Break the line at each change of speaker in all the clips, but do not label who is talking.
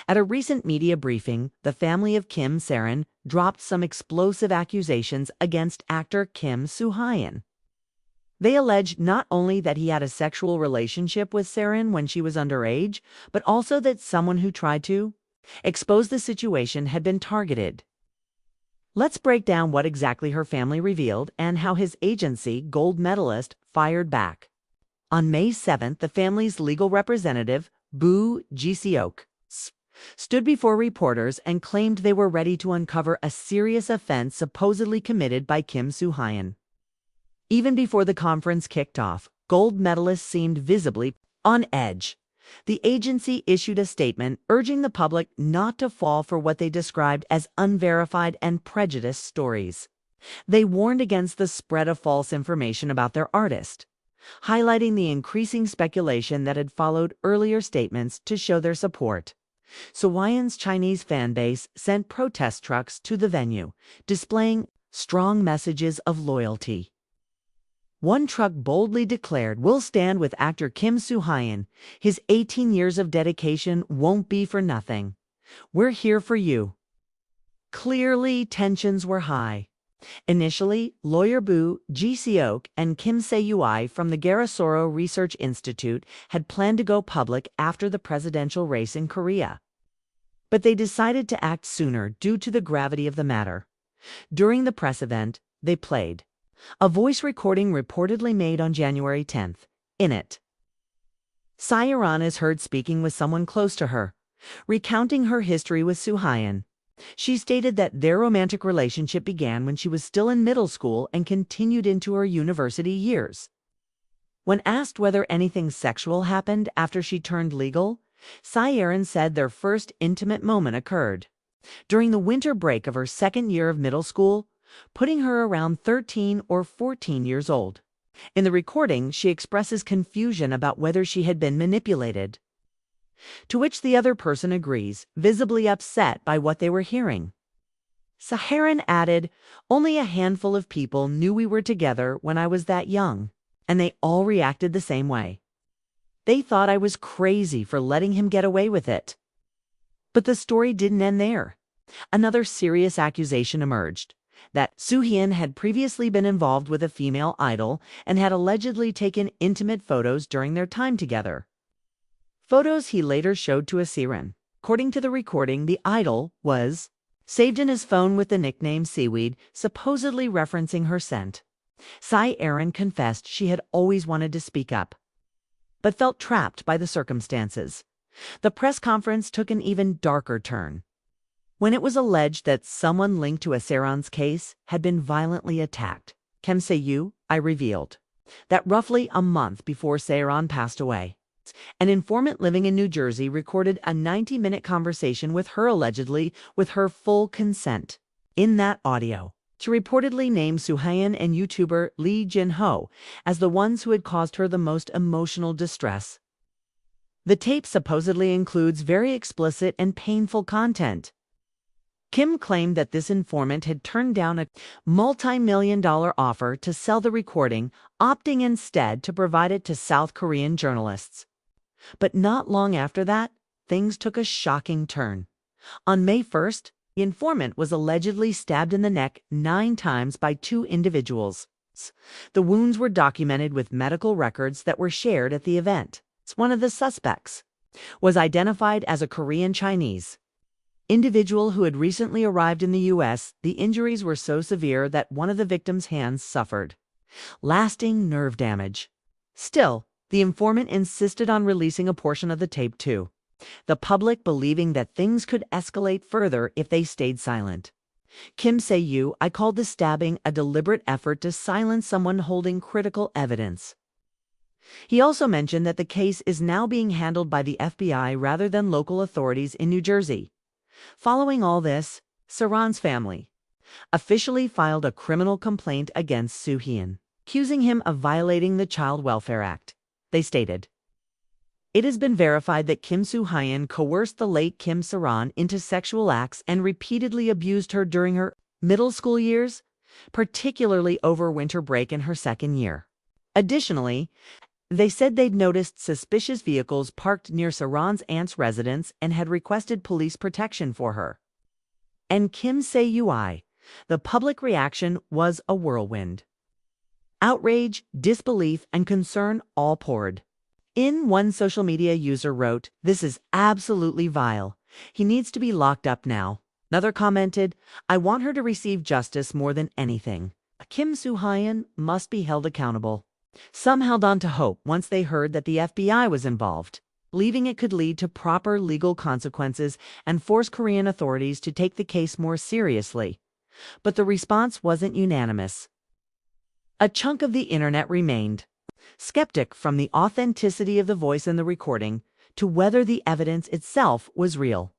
At a recent media briefing, the family of Kim Saeron dropped some explosive accusations against actor Kim Soohyun. They alleged not only that he had a sexual relationship with Saeron when she was underage, but also that someone who tried to expose the situation had been targeted. Let's break down what exactly her family revealed and how his agency, gold medalist, fired back. On May 7th, the family's legal representative, Boo Ji-seok, stood before reporters and claimed they were ready to uncover a serious offense supposedly committed by Kim Soohyun. Even before the conference kicked off, gold medalist seemed visibly on edge. The agency issued a statement urging the public not to fall for what they described as unverified and prejudiced stories. They warned against the spread of false information about their artist, highlighting the increasing speculation that had followed earlier statements to show their support. Soohyun's Chinese fan base sent protest trucks to the venue, displaying strong messages of loyalty. One truck boldly declared, "We'll stand with actor Kim Soohyun. His 18 years of dedication won't be for nothing. We're here for you." Clearly, tensions were high. Initially, lawyer Boo Ji-seok and Kim Se-ui from the Garasoro Research Institute had planned to go public after the presidential race in Korea. But they decided to act sooner due to the gravity of the matter. During the press event, they played a voice recording reportedly made on January 10th. In it, Saeron is heard speaking with someone close to her, recounting her history with Soohyun. She stated that their romantic relationship began when she was still in middle school and continued into her university years. When asked whether anything sexual happened after she turned legal, Saeron said their first intimate moment occurred during the winter break of her second year of middle school, putting her around 13 or 14 years old. In the recording, she expresses confusion about whether she had been manipulated, to which the other person agrees, visibly upset by what they were hearing. Saeron added, "Only a handful of people knew we were together when I was that young, and they all reacted the same way. They thought I was crazy for letting him get away with it." But the story didn't end there. Another serious accusation emerged, that Soohyun had previously been involved with a female idol and had allegedly taken intimate photos during their time together. Photos he later showed to a Saeron. According to the recording, the idol was saved in his phone with the nickname Seaweed, supposedly referencing her scent. Saeron confessed she had always wanted to speak up, but felt trapped by the circumstances. The press conference took an even darker turn when it was alleged that someone linked to a Saeron's case had been violently attacked. Kim Se-ui revealed that roughly a month before Saeron passed away, an informant living in New Jersey recorded a 90-minute conversation with her, allegedly with her full consent. In that audio, she reportedly named Soohyun and YouTuber Lee Jin-ho as the ones who had caused her the most emotional distress. The tape supposedly includes very explicit and painful content. Kim claimed that this informant had turned down a multi-million-dollar offer to sell the recording, opting instead to provide it to South Korean journalists. But not long after that, things took a shocking turn. On May 1st, the informant was allegedly stabbed in the neck 9 times by 2 individuals. The wounds were documented with medical records that were shared at the event. One of the suspects was identified as a Korean Chinese individual who had recently arrived in the U.S. The injuries were so severe that one of the victim's hands suffered lasting nerve damage. Still, the informant insisted on releasing a portion of the tape too, the public believing that things could escalate further if they stayed silent. Kim Se-ui called the stabbing a deliberate effort to silence someone holding critical evidence. He also mentioned that the case is now being handled by the FBI rather than local authorities in New Jersey. Following all this, Saeron's family officially filed a criminal complaint against Soohyun, accusing him of violating the Child Welfare Act. They stated, "It has been verified that Kim Soohyun coerced the late Kim Saeron into sexual acts and repeatedly abused her during her middle school years, particularly over winter break in her second year. Additionally, They said they'd noticed suspicious vehicles parked near Saeron's aunt's residence and had requested police protection for her. And Kim Soohyun, the public reaction was a whirlwind. Outrage, disbelief, and concern all poured. In one social media user wrote, "This is absolutely vile. He needs to be locked up now." Another commented, "I want her to receive justice more than anything. Kim Soohyun must be held accountable." Some held on to hope once they heard that the FBI was involved, believing it could lead to proper legal consequences and force Korean authorities to take the case more seriously. But the response wasn't unanimous. A chunk of the internet remained skeptic from the authenticity of the voice in the recording to whether the evidence itself was real.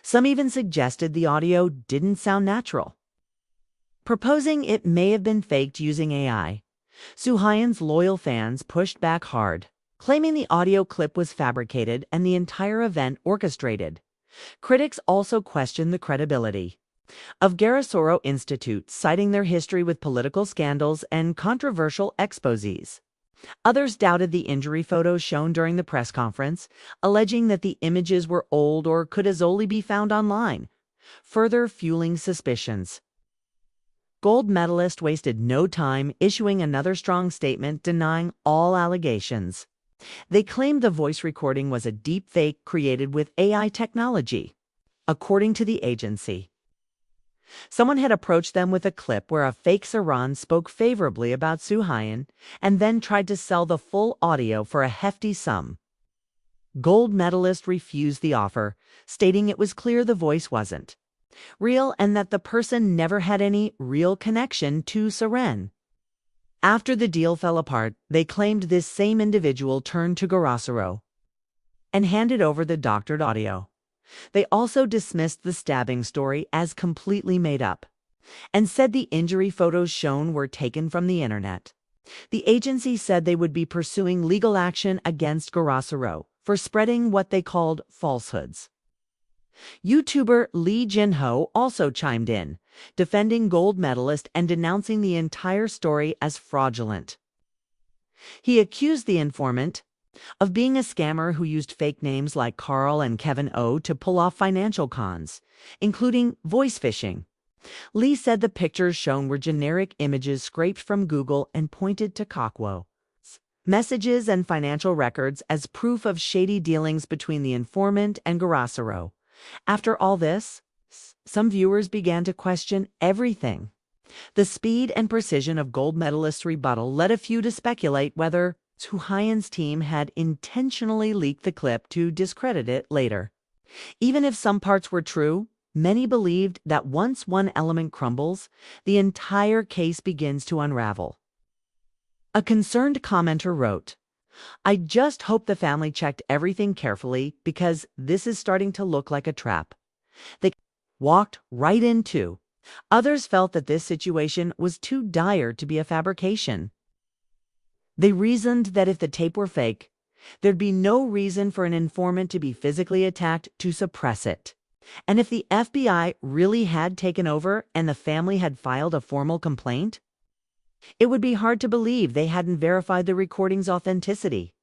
Some even suggested the audio didn't sound natural, proposing it may have been faked using AI. Soohyun's loyal fans pushed back hard, claiming the audio clip was fabricated and the entire event orchestrated. Critics also questioned the credibility of Garasoro Institute, citing their history with political scandals and controversial exposés. Others doubted the injury photos shown during the press conference, alleging that the images were old or could only be found online, further fueling suspicions. Gold medalist wasted no time issuing another strong statement denying all allegations. They claimed the voice recording was a deep fake created with AI technology. According to the agency, someone had approached them with a clip where a fake Saeron spoke favorably about Soohyun and then tried to sell the full audio for a hefty sum. Gold medalist refused the offer, stating it was clear the voice wasn't real and that the person never had any real connection to Saeron. After the deal fell apart, they claimed this same individual turned to Garasoro and handed over the doctored audio. They also dismissed the stabbing story as completely made up and said the injury photos shown were taken from the internet. The agency said they would be pursuing legal action against Garasoro for spreading what they called falsehoods. YouTuber Lee Jin-ho also chimed in, defending gold medalist and denouncing the entire story as fraudulent. He accused the informant of being a scammer who used fake names like Carl and Kevin O to pull off financial cons, including voice phishing. Lee said the pictures shown were generic images scraped from Google and pointed to Kakwo's messages and financial records as proof of shady dealings between the informant and Garasoro. After all this, some viewers began to question everything. The speed and precision of gold medalist's rebuttal led a few to speculate whether Soohyun's team had intentionally leaked the clip to discredit it later. Even if some parts were true, many believed that once one element crumbles, the entire case begins to unravel. A concerned commenter wrote, "I just hope the family checked everything carefully because this is starting to look like a trap they walked right into." Others felt that this situation was too dire to be a fabrication. They reasoned that if the tape were fake, there'd be no reason for an informant to be physically attacked to suppress it. And if the FBI really had taken over and the family had filed a formal complaint, it would be hard to believe they hadn't verified the recording's authenticity.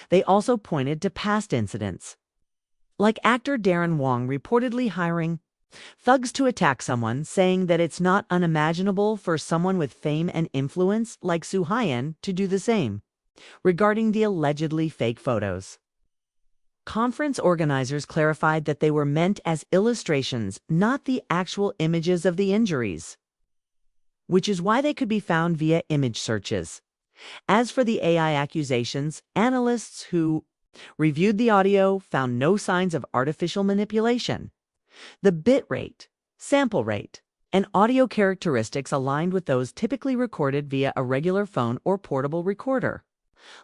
They also pointed to past incidents, like actor Darren Wong reportedly hiring thugs to attack someone, saying that it's not unimaginable for someone with fame and influence like Soohyun to do the same. Regarding the allegedly fake photos, conference organizers clarified that they were meant as illustrations, not the actual images of the injuries, which is why they could be found via image searches. As for the AI accusations, analysts who reviewed the audio found no signs of artificial manipulation. The bit rate, sample rate, and audio characteristics aligned with those typically recorded via a regular phone or portable recorder.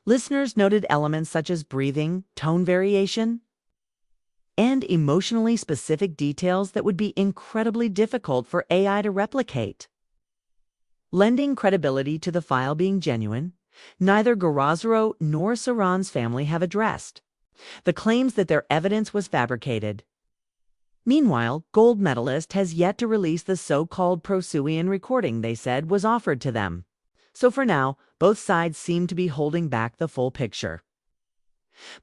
Listeners noted elements such as breathing, tone variation, and emotionally specific details that would be incredibly difficult for AI to replicate. Lending credibility to the file being genuine, neither Garasoro nor Saeron's family have addressed the claims that their evidence was fabricated. Meanwhile, gold medalist has yet to release the so-called pro-Soohyun recording they said was offered to them. So for now, Both sides seem to be holding back the full picture.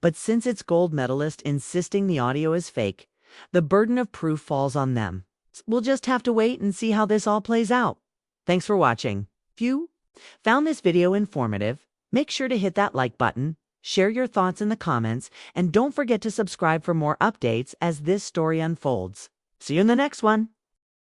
But since it's gold medalist insisting the audio is fake, the burden of proof falls on them. We'll just have to wait and see how this all plays out. Thanks for watching. If you found this video informative, make sure to hit that like button, share your thoughts in the comments, and don't forget to subscribe for more updates as this story unfolds. See you in the next one.